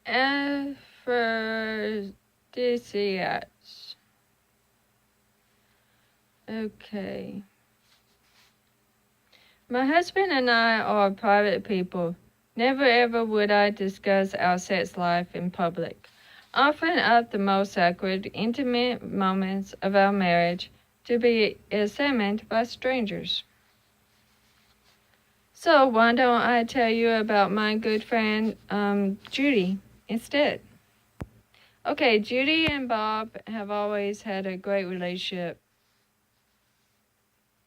Aphrodisiacs. Okay. My husband and I are private people. Never ever would I discuss our sex life in public. Often of the most sacred, intimate moments of our marriage to be examined by strangers. So why don't I tell you about my good friend Judy instead? Okay, Judy and Bob have always had a great relationship.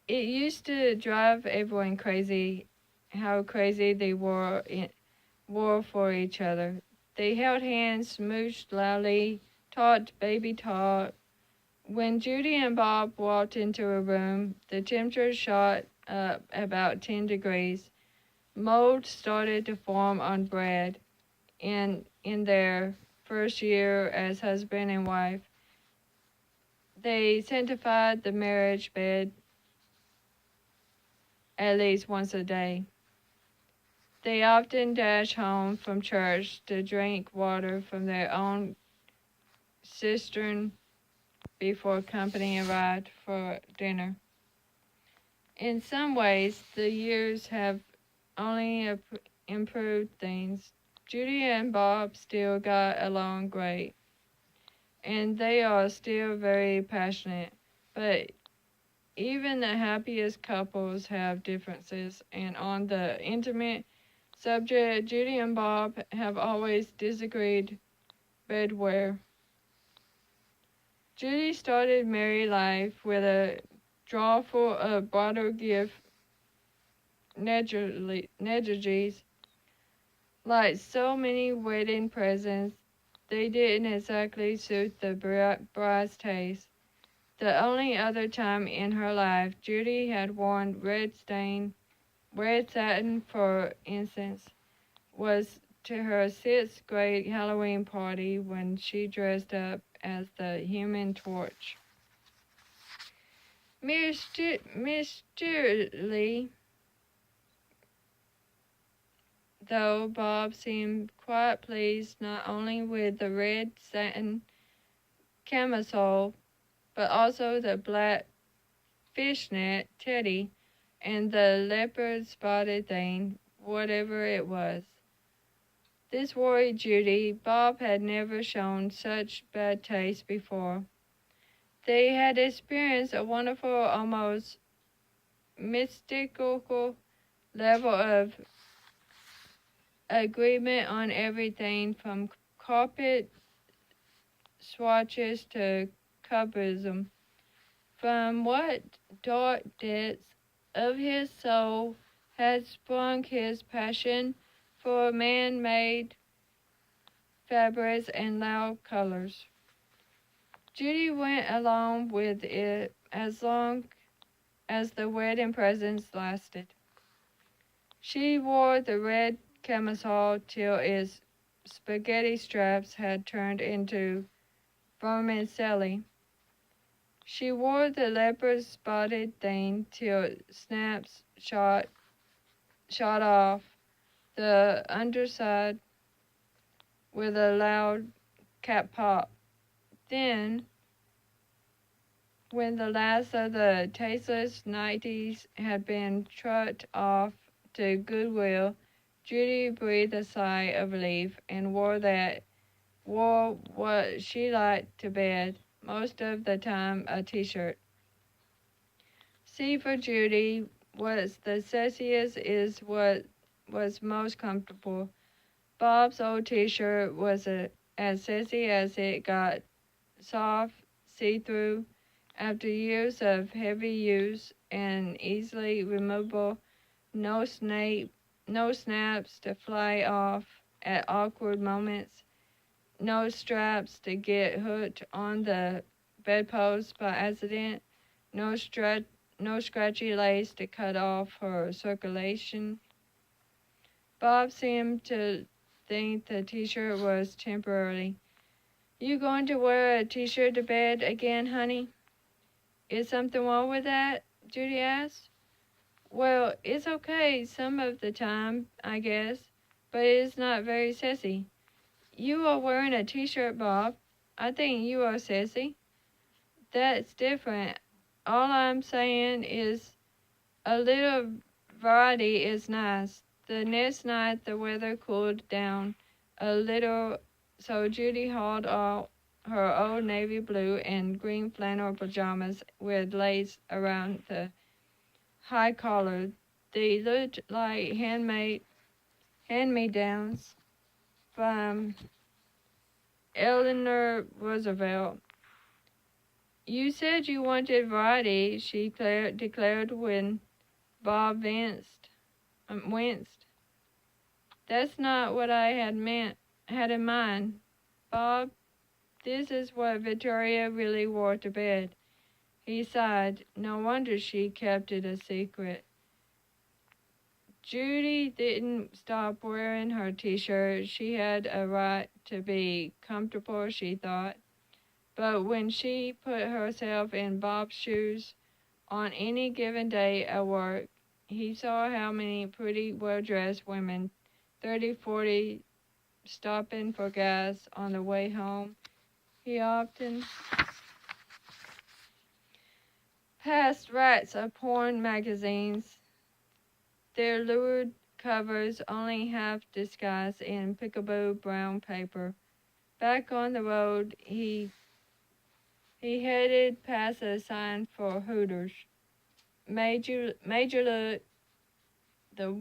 It used to drive everyone crazy how crazy they were for each other. They held hands, smooched loudly, talked baby talk. When Judy and Bob walked into a room, the temperature shot up about 10 degrees. Mold started to form on bread. In their first year as husband and wife, they sanctified the marriage bed at least once a day. They often dashed home from church to drink water from their own cistern before company arrived for dinner. In some ways, the years have only improved things. Judy and Bob still got along great, and they are still very passionate, but even the happiest couples have differences, and on the intimate subject, Judy and Bob have always disagreed bedwear. Judy started married life with a drawer full of bottle gift negligées. Like so many wedding presents, they didn't exactly suit the bride's taste. The only other time in her life Judy had worn red satin, for instance, was to her sixth grade Halloween party when she dressed up as the Human Torch. Mysteriously, though, Bob seemed quite pleased not only with the red satin camisole, but also the black fishnet teddy and the leopard spotted thing, whatever it was. This worried Judy. Bob had never shown such bad taste before. They had experienced a wonderful, almost mystical level of agreement on everything from carpet swatches to cubism. From what dark depths of his soul had sprung his passion for man-made fabrics and loud colors. Judy went along with it as long as the wedding presents lasted. She wore the red camisole till its spaghetti straps had turned into vermicelli. She wore the leopard spotted thing till snaps shot off the underside with a loud cap pop. Then, when the last of the tasteless nighties had been trucked off to Goodwill, Judy breathed a sigh of relief and wore what she liked to bed, most of the time a t-shirt. See, for Judy, what's the sexiest is what was most comfortable. Bob's old t-shirt was as sexy as it got, soft, see-through, after years of heavy use, and easily removable, no snaps to fly off at awkward moments, no straps to get hooked on the bedpost by accident, no scratchy lace to cut off her circulation. Bob seemed to think the t-shirt was temporary. You going to wear a t-shirt to bed again, honey? Is something wrong with that? Judy asked. Well, it's okay some of the time, I guess, but it's not very sexy. You are wearing a t-shirt, Bob. I think you are sassy. That's different. All I'm saying is a little variety is nice. The next night the weather cooled down a little, so Judy hauled out her old navy blue and green flannel pajamas with lace around the high collar. They looked like hand-me-downs from Eleanor Roosevelt. You said you wanted variety, she declared when Bob winced. That's not what I had in mind. Bob, this is what Victoria really wore to bed. He sighed. No wonder she kept it a secret. Judy didn't stop wearing her t-shirt. She had a right to be comfortable, she thought. But when she put herself in Bob's shoes on any given day at work, he saw how many pretty, well-dressed women, 30, 40, stopping for gas on the way home. He often passed racks of porn magazines, their lurid covers only half disguised in peekaboo brown paper. Back on the road, he headed past a sign for Hooters. Major look, the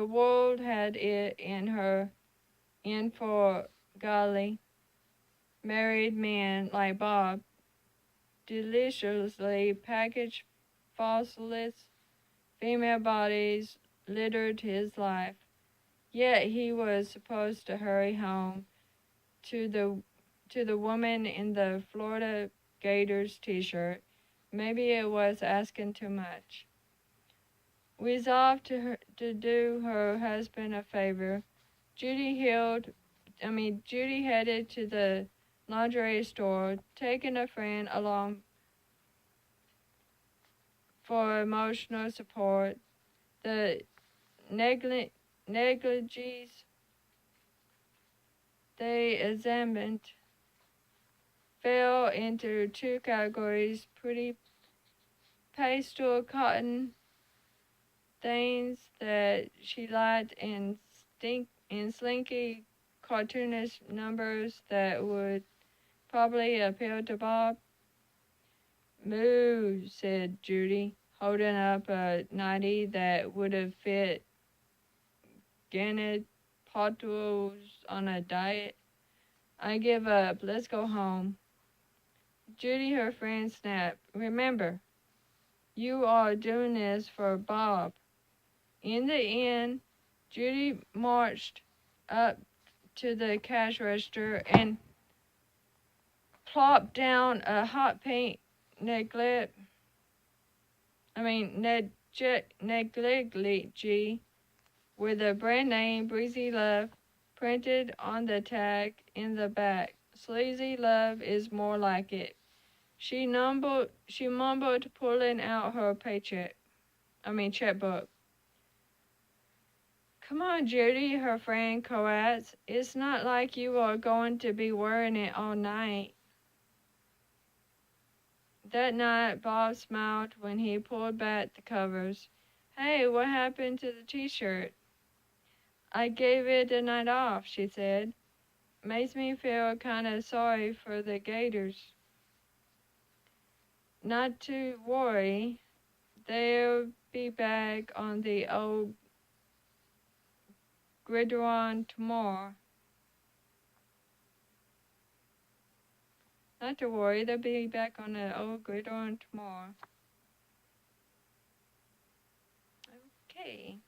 world had it in for golly. Married men like Bob, deliciously packaged fossilized female bodies littered his life. Yet he was supposed to hurry home to the woman in the Florida Gators t-shirt. Maybe it was asking too much. Resolved to do her husband a favor, Judy headed to the lingerie store, taking a friend along for emotional support. The negligees they examined fell into two categories: pretty pastel cotton things that she liked and slinky cartoonish numbers that would probably appeal to Bob. Moo, said Judy, holding up a nightie that would have fit Gwyneth Paltrow's on a diet. I give up. Let's go home. Judy, her friend, snapped. Remember, you are doing this for Bob. In the end, Judy marched up to the cash register and plopped down a hot pink negligee with the brand name Breezy Love printed on the tag in the back. Sleazy Love is more like it. She mumbled, pulling out her checkbook. Come on, Judy, her friend coaxed. It's not like you are going to be wearing it all night. That night, Bob smiled when he pulled back the covers. Hey, what happened to the t-shirt? I gave it a night off, she said. Makes me feel kind of sorry for the Gators. Not to worry, they'll be back on the old gridiron tomorrow. Not to worry, they'll be back on the old gridiron tomorrow. Okay.